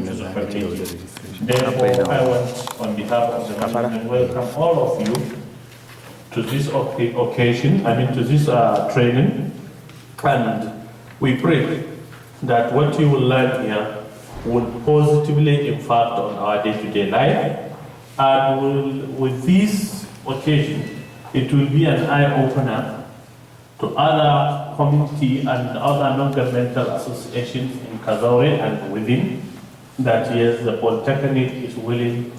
to the community. Therefore, I want, on behalf of the management, welcome all of you to this occasion, to this training, and we pray that what you will learn here will positively impact on our day-to-day life, and with this occasion, it will be an eye-opener to other community and other non-governmental associations in Kazaure and within, that yes, the Polytechnic is willing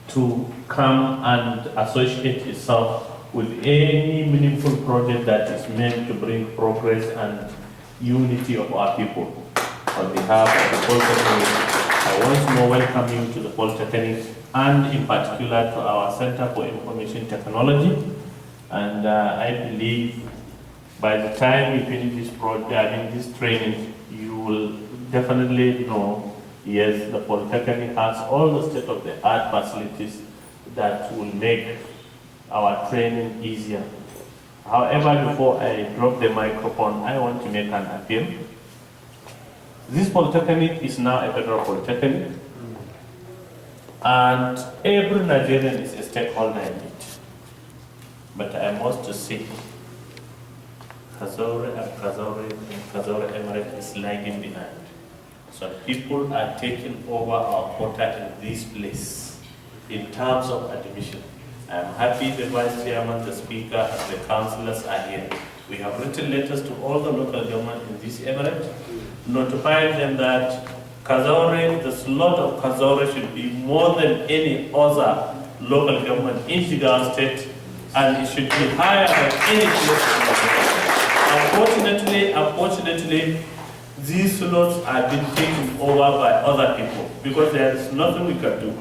to come and associate itself with any meaningful project that is meant to bring progress and unity of our people. On behalf of the Polytechnic, I once more welcome you to the Polytechnic, and in particular to our Center for Information Technology. And I believe by the time you finish this project, this training, you will definitely know, yes, the Polytechnic has all the state-of-the-art facilities that will make our training easier. However, before I drop the microphone, I want to make an appeal. This Polytechnic is now a federal Polytechnic, and every Nigerian is a stakeholder in it. But I must say, Kazaure Emirate is lagging behind. So people are taking over our quota in this place in terms of admission. I am happy the Vice Chairman, the Speaker, and the councillors are here. We have written letters to all the local government in this emirate, notifying them that Kazaure, the slot of Kazaure should be more than any other local government in Jigawa State, and it should be higher than any place. Unfortunately, these slots are being taken over by other people because there is nothing we can do.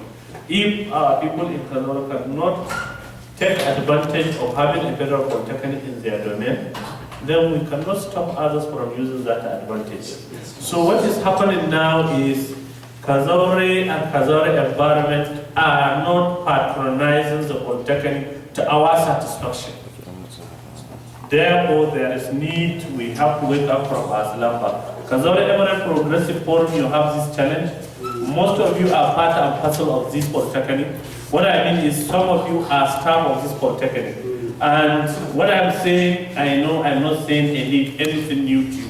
If our people in Kazaure cannot take advantage of having a federal polytechnic in their domain, then we cannot stop others from using that advantage. So what is happening now is Kazaure and Kazaure environment are not patronizing the polytechnic to our satisfaction. Therefore, there is need, we have to wake up from our slumber. Kazaure Emirate Progressive Forum, you have this challenge. Most of you are part and parcel of this polytechnic. What I mean is some of you are staff of this polytechnic. And what I'm saying, I know I'm not saying anything new to you.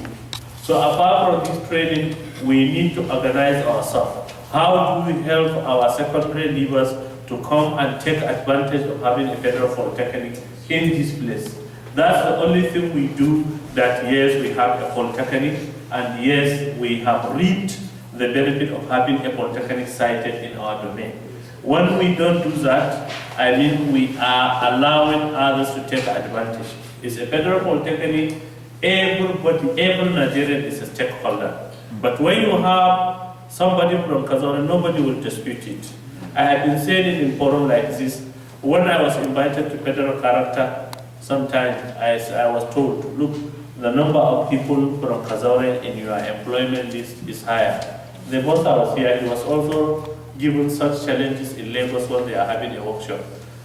So apart from this training, we need to organize ourselves. How do we help our secondary leavers to come and take advantage of having a federal polytechnic in this place? That's the only thing we do, that yes, we have a polytechnic, and yes, we have reaped the benefit of having a polytechnic sited in our domain. When we don't do that, I mean we are allowing others to take advantage. It's a federal polytechnic, everybody, every Nigerian is a stakeholder. But when you have somebody from Kazaure, nobody will dispute it. I have been saying it in forum like this. When I was invited to federal character, sometimes I was told, look, the number of people from Kazaure in your employment list is higher. The boss I was here, he was also given such challenges in Lagos when they are having a workshop.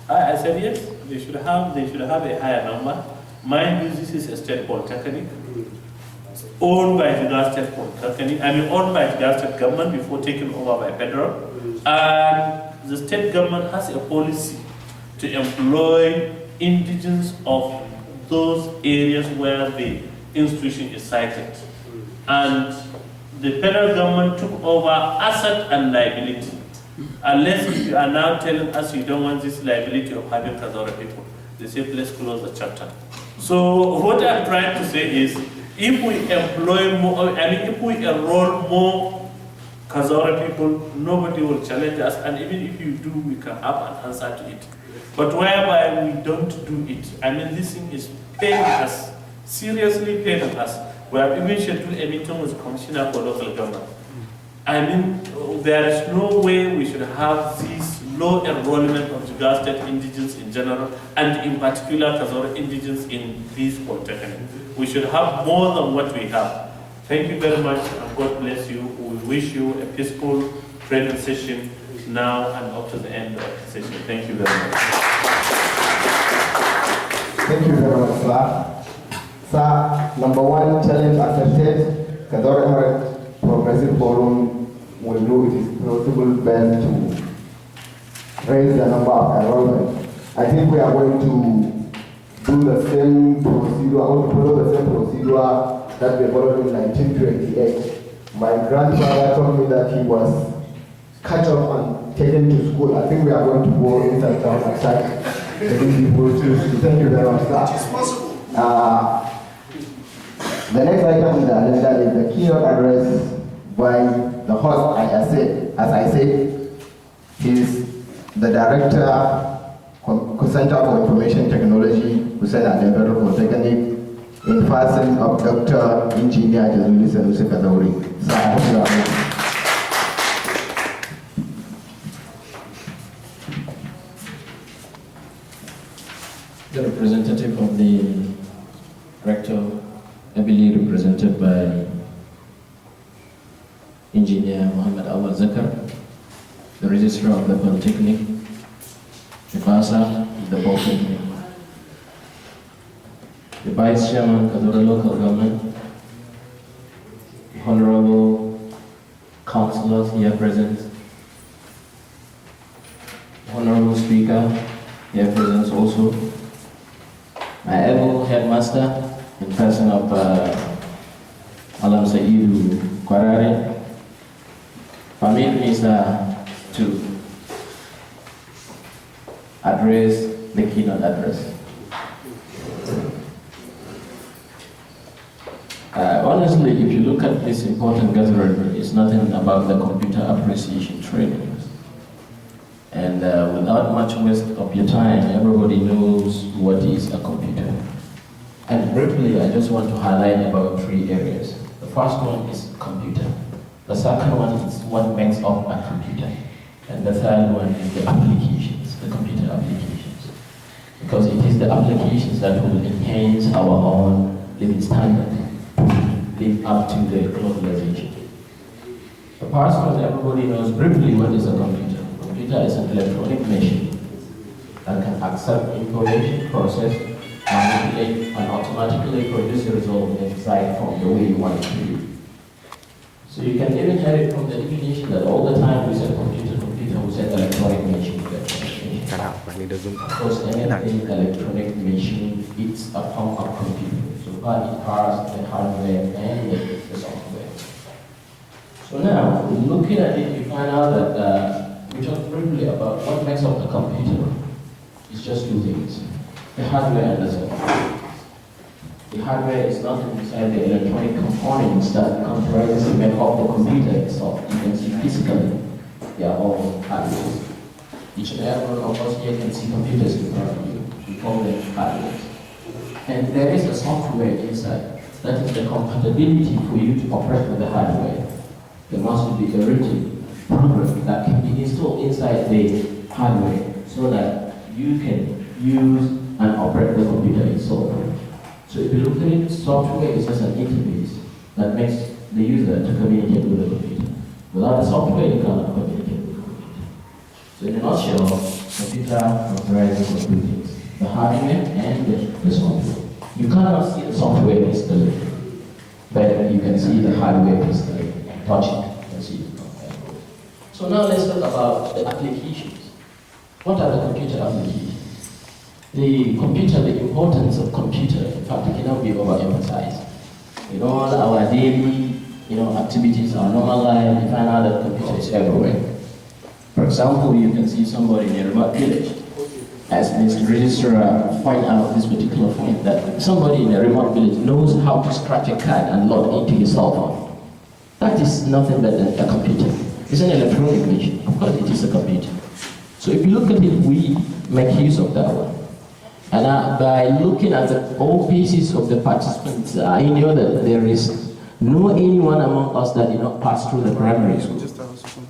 I said, yes, they should have a higher number. Mind you, this is a state polytechnic, owned by Jigawa State Polytechnic, owned by Jigawa State government before taken over by federal. And the state government has a policy to employ indigenes of those areas where the institution is sited. And the federal government took over asset and liability. Unless you are now telling us you don't want this liability of having Kazaure people, they say, let's close the chapter. So what I'm trying to say is, if we employ more, if we enroll more Kazaure people, nobody will challenge us, and even if you do, we can have an answer to it. But whereby we don't do it, this thing is paying us, seriously paying us. We have even scheduled a meeting with the Commissioner for Local Government. There is no way we should have this low enrollment of Jigawa State indigenes in general, and in particular Kazaure indigenes in this polytechnic. We should have more than what we have. Thank you very much, and God bless you. We wish you a peaceful training session now and up to the end of the session. Thank you very much. Thank you very much, sir. Sir, number one challenge accepted. Kazaure Emirate Progressive Forum we know it is possible best to raise the number of enrollment. I think we are going to do the same procedure, or to follow the same procedure that we followed in 1928. My grandfather told me that he was cut off and taken to school. I think we are going to go inside town and start getting people to school. Thank you very much, sir. The next item on the agenda is the keynote address by the host, as I said, he's the Director, Center for Information Technology, Hussaini Polytechnic, in person of Dr. Engineer Kazaure. The representative of the Rector, ably represented by Engineer Muhammad Awal Zakar, the Registrar of the Polytechnic, the Basa of the Polytechnic, the Vice Chairman, Kazaure Local Government, Honorable Councillors here present, Honorable Speaker here present also, my able headmaster in person of Alam Saidu Kwarare, permit me, sir, to address the keynote address. Honestly, if you look at this important gathering, it's nothing about the computer appreciation training. And without much waste of your time, everybody knows what is a computer. And briefly, I just want to highlight about 3 areas. The first one is computer. The second one is what makes up a computer. And the third one is the applications, the computer applications. Because it is the applications that will enhance our own living standard, live up to the globalization. The first one, everybody knows briefly what is a computer. A computer is an electronic machine that can accept information, process, manipulate, and automatically produce a result inside from the way you want it to be. So you can even hear it from the definition that all the time we say computer, we say electronic machine, Of course, anything electronic machine, it's a form of computer. So far it has the hardware and the software. So now, looking at it, you find out that we talked briefly about what makes up a computer. It's just 2 things. The hardware and the software. The hardware is not inside the electronic components that comprise and make up the computer itself. You can see physically, they are all hardware. Each and every one of us here can see computers in front of you. We call them hardware. And there is a software inside. That is the compatibility for you to operate with the hardware. There must be a written program that can be installed inside the hardware so that you can use and operate the computer itself. So if you look at it, software is just an interface that makes the user to communicate with the computer. Without the software, you cannot communicate with the computer. So in a nutshell, computer comprises of 2 things: the hardware and the software. You cannot see the software physically, but you can see the hardware physically. Touch it and see it. So now let's talk about the applications. What are the computer applications? The computer, the importance of computer, in fact, it cannot be overemphasized. In all our daily, activities, our normal life, we find out that computer is everywhere. For example, you can see somebody in a remote village, as Mr. Registrar find out this particular point, that somebody in a remote village knows how to scratch a card and log into his cell phone. That is nothing but a computer. It's an electronic machine. Of course, it is a computer. So if you look at it, we make use of that one. And by looking at all pieces of the participants, I know that there is no anyone among us that did not pass through the primary school.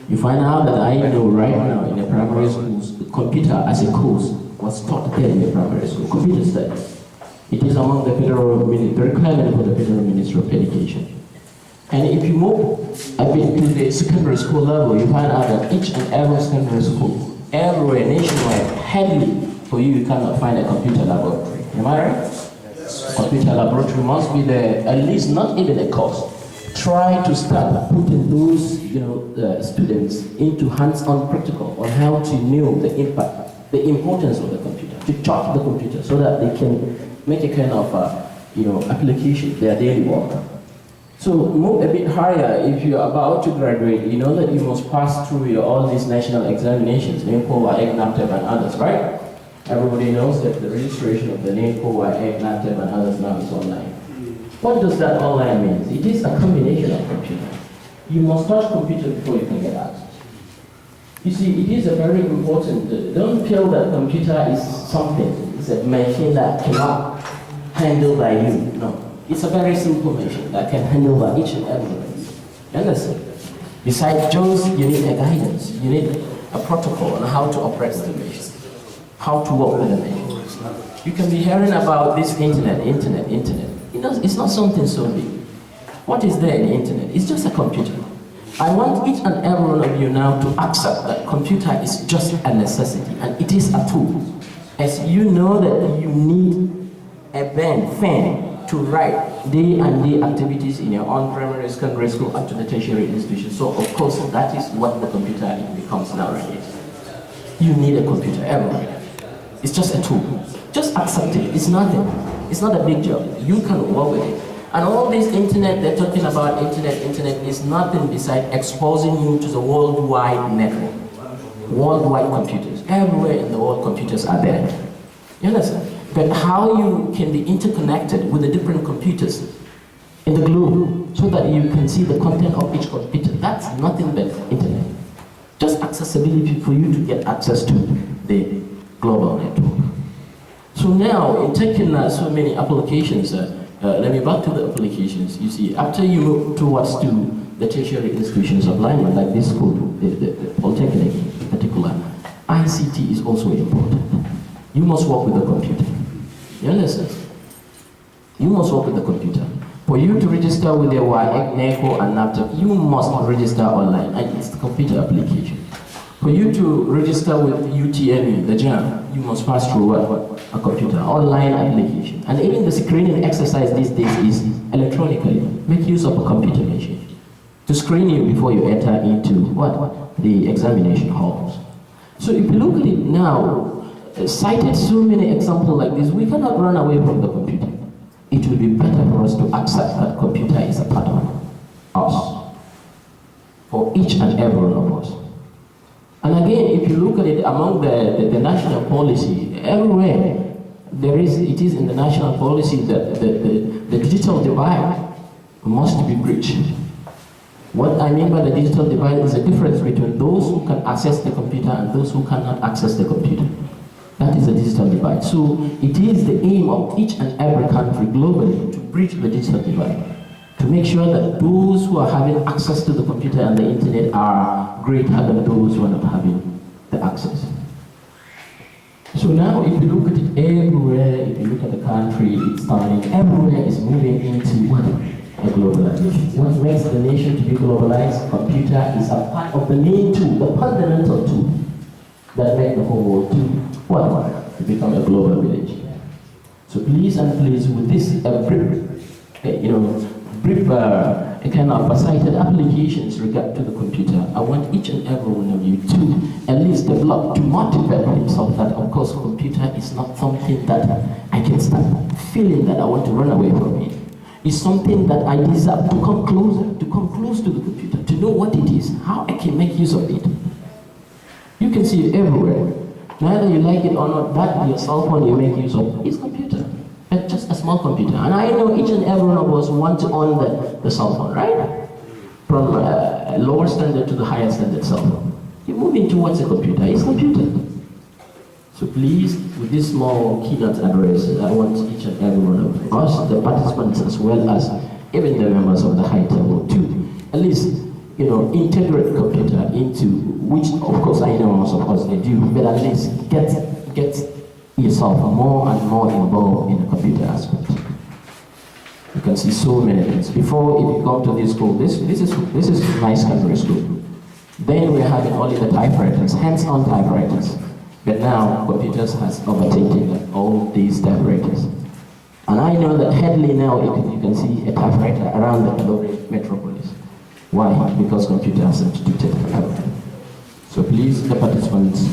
You find out that I know right now in the primary schools, computer as a course was taught there in the primary school, computer studies. It is among the requirement for the Federal Ministry of Education. And if you move a bit to the secondary school level, you find out that each and every secondary school, everywhere nationwide, hardly for you cannot find a computer laboratory. Am I right? Yes. Computer laboratory must be there, at least not even a course. try to start putting those students into hands-on practical on how to know the impact, the importance of the computer, to charge the computer so that they can make a kind of application, their daily work. So move a bit higher. If you're about to graduate, you know that you must pass through all these national examinations, NAPO, WAEC, NAPTEP, and others, right? Everybody knows that the registration of the NAPO, WAEC, NAPTEP, and others now is online. What does that online mean? It is a combination of computer. You must touch computer before you can get access. You see, it is a very important, don't feel that computer is something, it's a machine that cannot handle by you, no. It's a very simple machine that can handle by each and every one. You understand? Besides those, you need a guidance. You need a protocol on how to operate the machine, how to work with the machine. You can be hearing about this internet. It's not something so big. What is there in the internet? It's just a computer. I want each and every one of you now to accept that computer is just a necessity and it is a tool. As you know that you need a fan to write day and day activities in your own primary, secondary school up to the tertiary institution. So of course that is what the computer becomes nowadays. You need a computer everywhere. It's just a tool. Just accept it. It's nothing. It's not a big job. You can work with it. And all this internet, they're talking about internet is nothing besides exposing you to the worldwide network. Worldwide computers. Everywhere in the world computers are there. You understand? But how you can be interconnected with the different computers in the globe so that you can see the content of each computer, that's nothing but internet. Just accessibility for you to get access to the global network. So now, in taking so many applications, let me back to the applications. You see, after you move towards to the tertiary institutions of learning, like this school, the Polytechnic in particular, ICT is also important. You must work with the computer. You understand? You must work with the computer. For you to register with your WAEC, NAPO, and NAPTEP, you must register online, and it's the computer application. For you to register with UTME, the JAM, you must pass through what? A computer, online application. And even the screening exercise these days is electronically. Make use of a computer machine to screen you before you enter into what? The examination halls. So if you look at it now, cited so many examples like this, we cannot run away from the computer. It will be better for us to accept that computer is a part of us, for each and every one of us. And again, if you look at it among the national policy, everywhere it is in the national policy that the digital divide must be bridged. What I mean by the digital divide is the difference between those who can access the computer and those who cannot access the computer. That is the digital divide. So it is the aim of each and every country globally to bridge the digital divide, to make sure that those who are having access to the computer and the internet are greater than those who are not having the access. So now if you look at it everywhere, if you look at the country, it's starting, everywhere is moving into what? A globalization. What makes the nation to be globalized? Computer is a part of the main tool, the fundamental tool that make the whole world to what? To become a global village. So please and please, with this brief kind of cited applications regard to the computer, I want each and every one of you to at least develop, to motivate himself that of course computer is not something that I can start feeling that I want to run away from it. It's something that I desire to come closer, to come close to the computer, to know what it is, how I can make use of it. You can see it everywhere. Neither you like it or not, that your cell phone you make use of is computer. It's just a small computer. And I know each and every one of us want to own the cell phone, right? From a lower standard to the higher standard cell phone. You're moving towards a computer, it's computer. So please, with this small keynote address, I want each and every one of us, the participants as well as even the members of the high table, to at least integrate computer into, which of course I know most of us they do, but at least get yourself more and more involved in the computer aspect. You can see so many things. Before, if you come to this school, this is nice secondary school. Then we're having only the typewriters, hands-on typewriters. But now computers has overtaken all these typewriters. And I know that Headley now, you can see a typewriter around the Kazaure metropolis. Why? Because computer has substituted health. So please, the participants,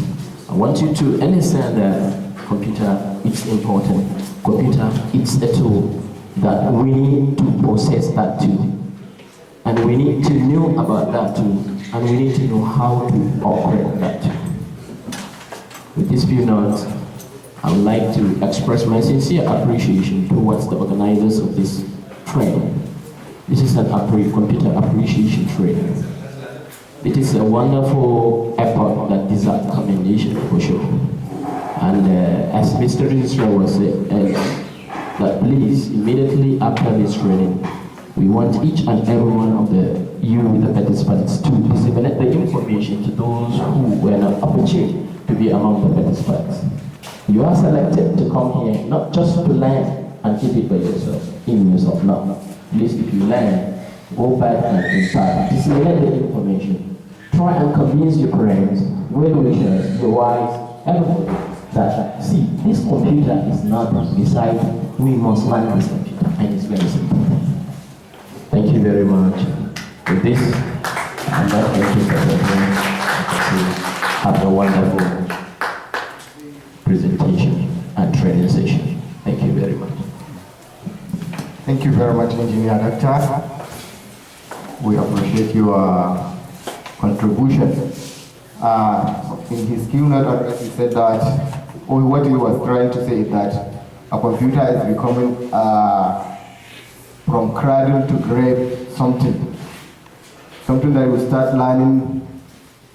I want you to understand that computer is important. Computer is a tool that we need to possess that tool. And we need to know about that tool. And we need to know how to operate that tool. With these few notes, I would like to express my sincere appreciation towards the organizers of this training. This is an computer appreciation training. It is a wonderful effort that deserves commendation for sure. And as Mr. Registrar was saying, that please, immediately after this training, we want each and every one of the participants to disseminate the information to those who were not opportune to be among the participants. You are selected to come here not just to learn and keep it by yourself, in yourself, no. Please, if you learn, go back and impact, disseminate the information. Try and convince your friends, well-wishers, your wives, everybody that, see, this computer is not beside, we must learn this computer, and it's very simple. Thank you very much. With this, I'm not going to have a wonderful presentation and training session. Thank you very much. Thank you very much, Engineer Doctor. We appreciate your contribution. In his keynote address, he said that, or what he was trying to say is that a computer is becoming from cradle to grave something that you start learning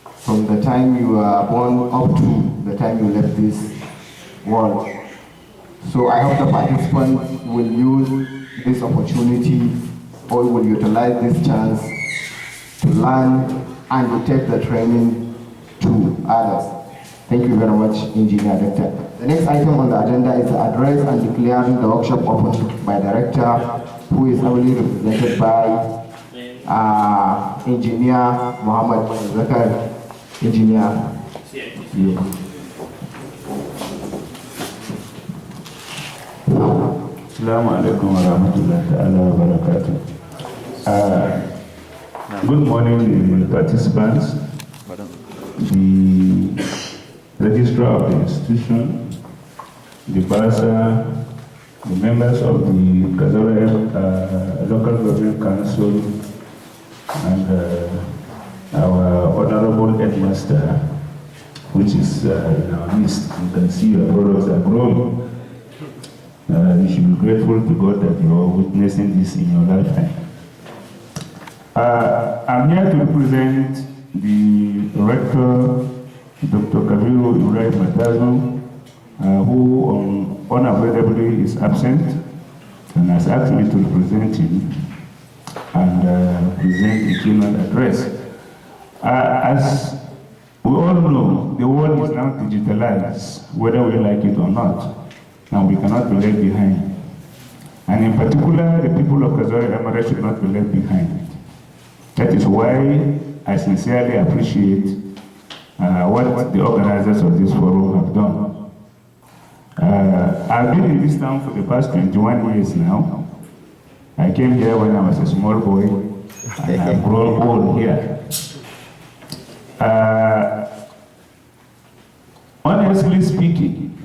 from the time you are born up to the time you left this world. So I hope the participants will use this opportunity or will utilize this chance to learn and to take the training to others. Thank you very much, Engineer Director. The next item on the agenda is the address and declaring the workshop open by Director, who is heavily represented by Engineer Muhammad Zakar. Engineer. Yeah. Assalamu alaikum wa rahmatullahi ta'ala wa barakatuh. Good morning, the participants, the registrar of the institution, the bursar, the members of the Kazaure local government council, and our honorable headmaster, which is in our midst. You can see your products are growing. You should be grateful to God that you are witnessing this in your lifetime. I'm here to represent the rector, Dr. Kabiru Ibrahim Matazu, who unavoidably is absent and has asked me to represent him and present the keynote address. As we all know, the world is now digitalized, whether we like it or not. Now we cannot be left behind. And in particular, the people of Kazaure Emirate should not be left behind. That is why I sincerely appreciate what the organizers of this forum have done. I've been in this town for the past 21 years now. I came here when I was a small boy, and I've grown old here. Honestly speaking,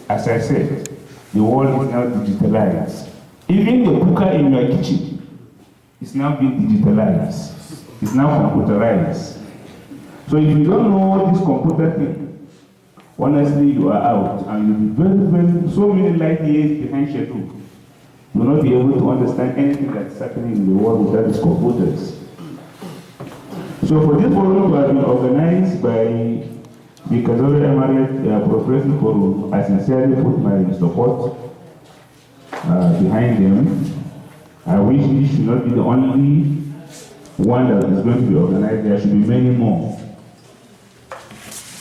as I said, the world is now digitalized. Even the cooker in your kitchen is now being digitalized. It's now computerized. So if you don't know this computer thing, honestly, you are out, and you'll be very, so many light years behind schedule. You will not be able to understand anything that's happening in the world without these computers. So for this forum to have been organized by the Kazaure Emirate Progressive Forum, I sincerely put my support behind them. I wish this should not be the only one that is going to be organized. There should be many more.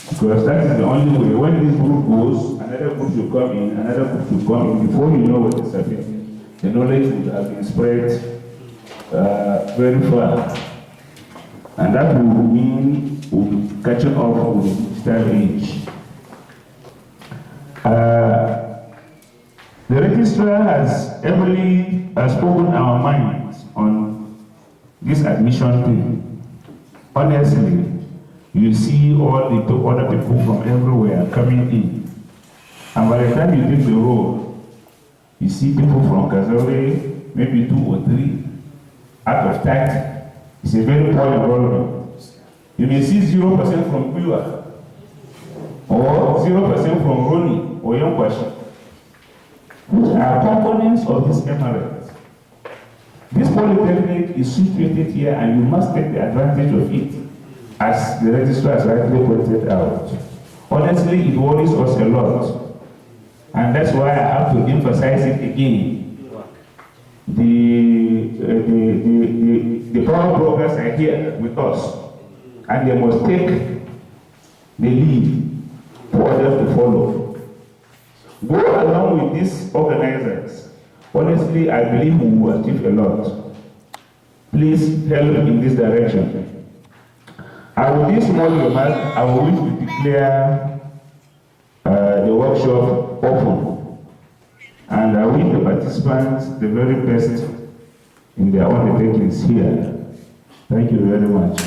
Because that is the only way. When this group goes, another group should come in, another group should come in. Before you know what is happening, the knowledge would have been spread very far. And that will mean we'll be catching up with the digital age. The registrar has heavily spoken our minds on this admission thing, honestly, you see all the other people from everywhere coming in. And by the time you take the road, you see people from Kazaure, maybe 2 or 3, out of 30. It's a very poor environment. You may see 0% from Pua, or 0% from Roni or Yonkwashi, which are components of this emirate. This Polytechnic is situated here and you must take the advantage of it, as the registrar has rightly pointed out. Honestly, it worries us a lot. And that's why I have to emphasize it again. The power brokers are here with us, and they must take the lead for others to follow. Go along with these organizers. Honestly, I believe we will achieve a lot. Please help in this direction. And with this small remark, I wish to declare the workshop open. And I wish the participants the very best in their undertakings here. Thank you very much.